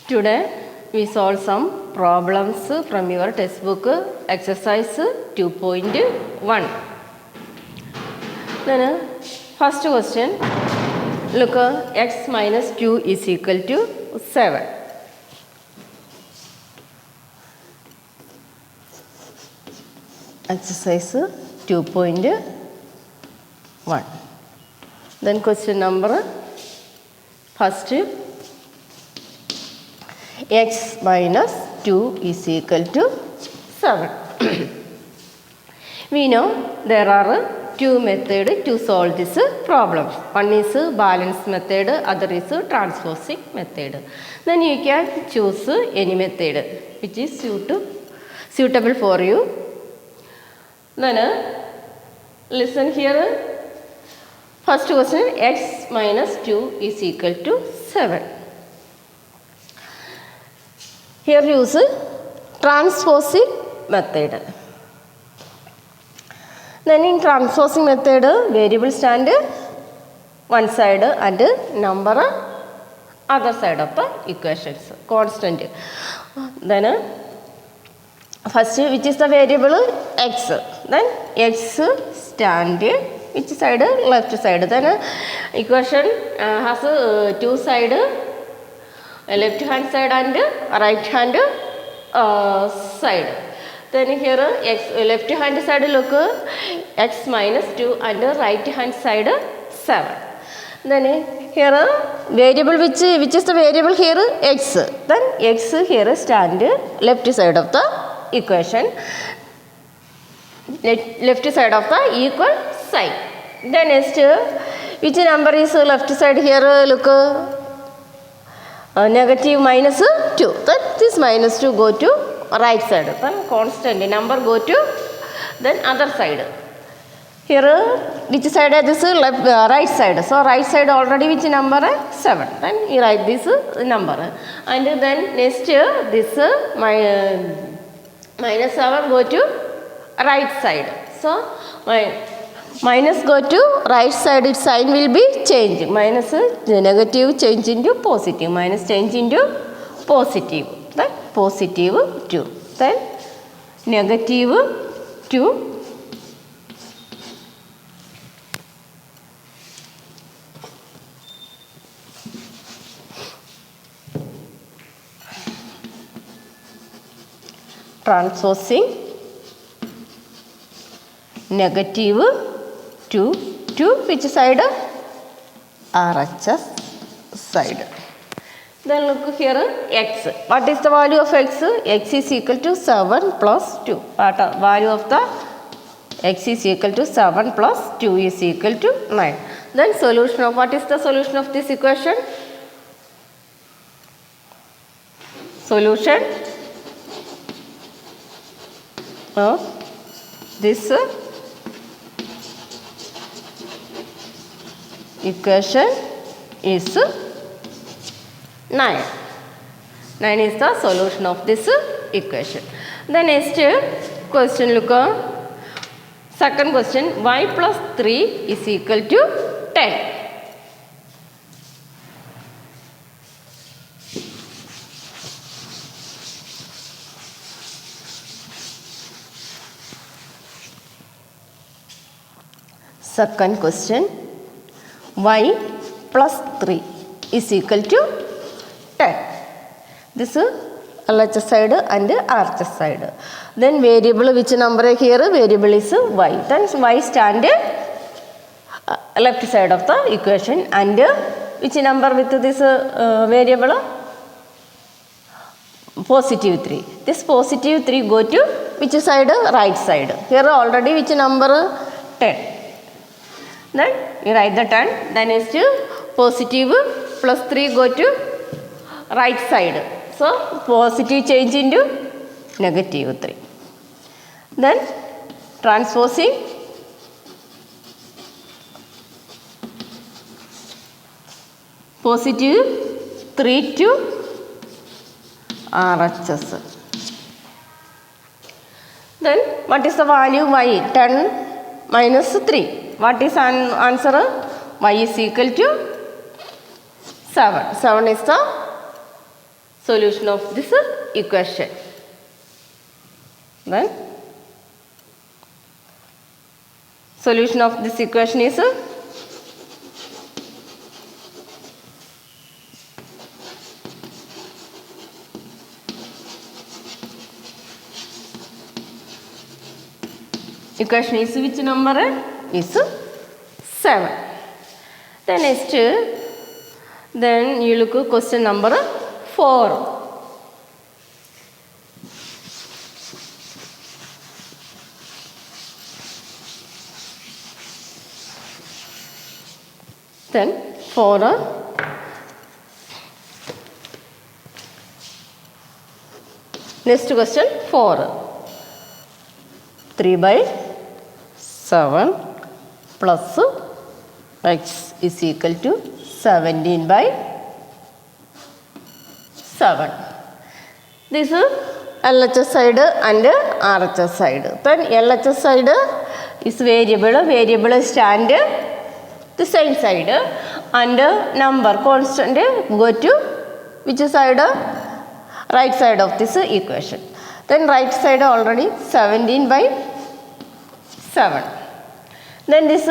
Today we solve some problems from your textbook exercise 2.1. Then first question, look, x minus 2 is equal to 7. Exercise 2.1. Then question number first, x minus 2 is equal to 7. We know there are two methods to solve this problem. One is balance method, other is transposing method. Then you can choose any method which is suitable for you. Then listen here. First question, x minus 2 is equal to 7. Here use transposing method. Then in transposing method, variable stand one side and number other side of the equations, constant. Then first, which is the variable? X. Then x stand which side? Left side. Then equation has two side, left hand side and right hand side. Then here x left hand side look, x minus 2 and right hand side 7. Then here variable which is the variable here? X. Then x here stand left side of the equation, left side of the equal sign. Then next, which number is left side here? Look, negative minus 2. Then this minus 2 go to right side. Then constant number go to then other side. Here which side is this? Left, right side. So right side already which number? 7. Then you write this number. And then next this minus 7 go to right side. So minus go to right side, its sign will be changed. Minus negative change into positive. Minus change into positive. Then positive 2. Then negative 2. Transposing negative 2 to which side? RHS side. Then look here, x. What is the value of x? X is equal to 7 plus 2. What value of the x is equal to 7 plus 2 is equal to 9. Then solution of, what is the solution of this equation? Solution of this equation is 9. 9 is the solution of this equation. The next question, look, second question, y plus 3 is equal to 10. Second question, y plus 3 is equal to 10. This is LHS side and RHS side. Then variable, which number here? Variable is y. Then y stand left side of the equation and which number with this variable? Positive 3. This positive 3 go to which side? Right side. Here already which number? 10. Then you write the 10. Then is positive plus 3 go to right side. So positive change into negative 3. Then transposing positive 3 to RHS. Then what is the value? Y 10 minus 3. What is answer? Y is equal to 7. 7 is the solution of this equation. Then solution of this equation is equation is which number? Is 7. Then next, then you look at question number 4. Then 4. Next question 4. 3/7 plus x is equal to 17/7. This is LHS side and RHS side. Then LHS side is variable stand the same side and number constant go to which side? Right side of this equation. Then right side already 17/7. Then this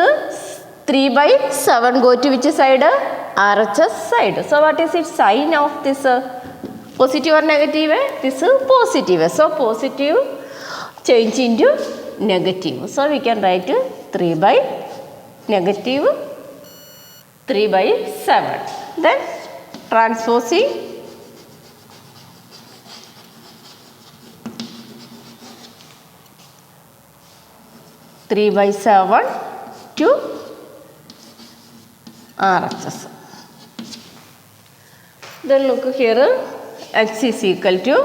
3/7 go to which side? RHS side. So what is its sign of this? Positive or negative? This is positive. So positive change into negative. So we can write 3/-3/7. Then transposing 3/7 to RHS. Then look here, x is equal to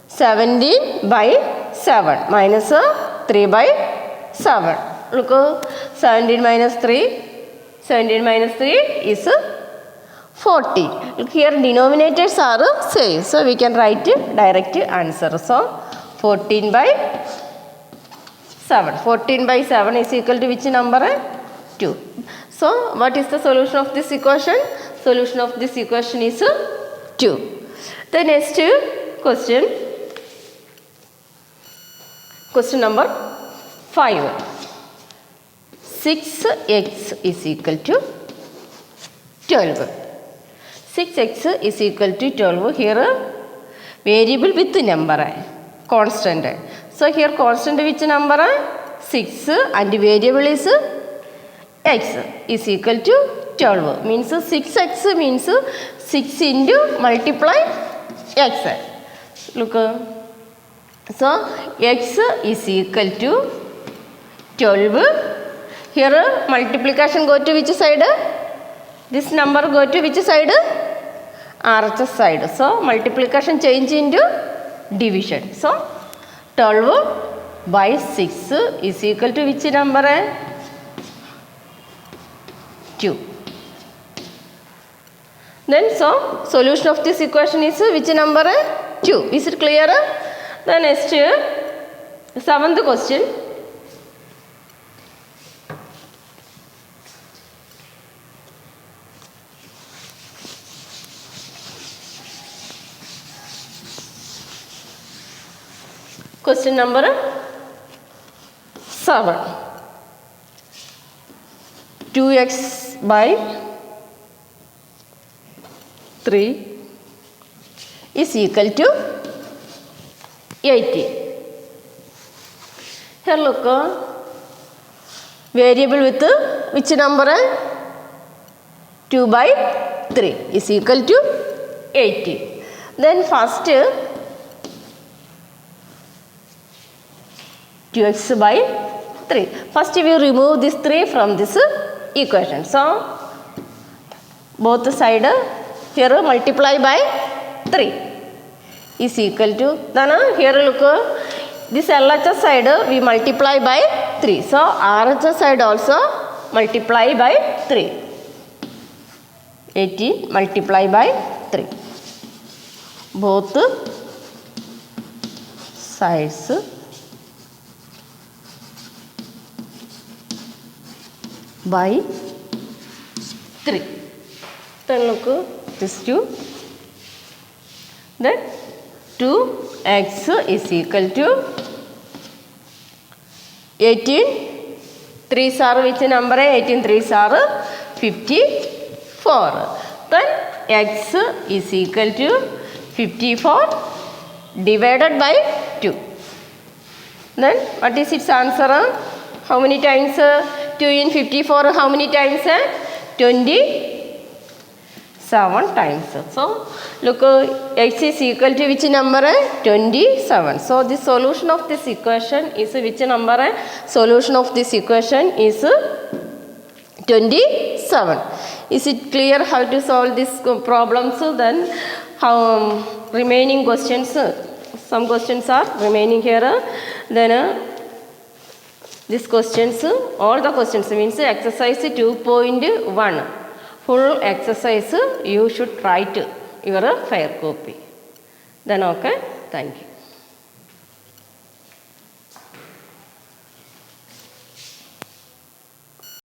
17/7 minus 3/7. Look, 17 minus 3 is 14. Look here, denominators are same. So we can write direct answer. So 14/7. 14/7 is equal to which number? 2. So what is the solution of this equation? Solution of this equation is 2. The next question. Question number 5. 6x is equal to 12. 6x is equal to 12. Here variable with number, constant. So here constant which number? 6 and variable is x is equal to 12. Means 6x means 6 into multiply x. Look. So x is equal to 12. Here multiplication go to which side? This number go to which side? RHS side. So multiplication change into division. So 12/6 is equal to which number? 2. Then so solution of this equation is which number? 2. Is it clear? The next 7th question. Question number 7. 2x by 3 is equal to 80. Here look, variable with which number? 2/3 is equal to 80. Then first 2x/3. First we remove this 3 from this equation. So both side here multiply by 3 is equal to, then here look, this LHS side we multiply by 3. So RHS side also multiply by 3. 80 multiply by 3. Both sides by 3. Then look, this 2. Then 2x is equal to 18. 3s are which number? 18 3s are 54. Then x is equal to 54 divided by 2. Then what is its answer? How many times 2 in 54? How many times? 27 times. So look, x is equal to which number? 27. So the solution of this equation is which number? Solution of this equation is 27. Is it clear how to solve these problems? Then how remaining questions? Some questions are remaining here. Then these questions, all the questions means exercise 2.1. Full exercise you should write your fair copy. Then okay, thank you.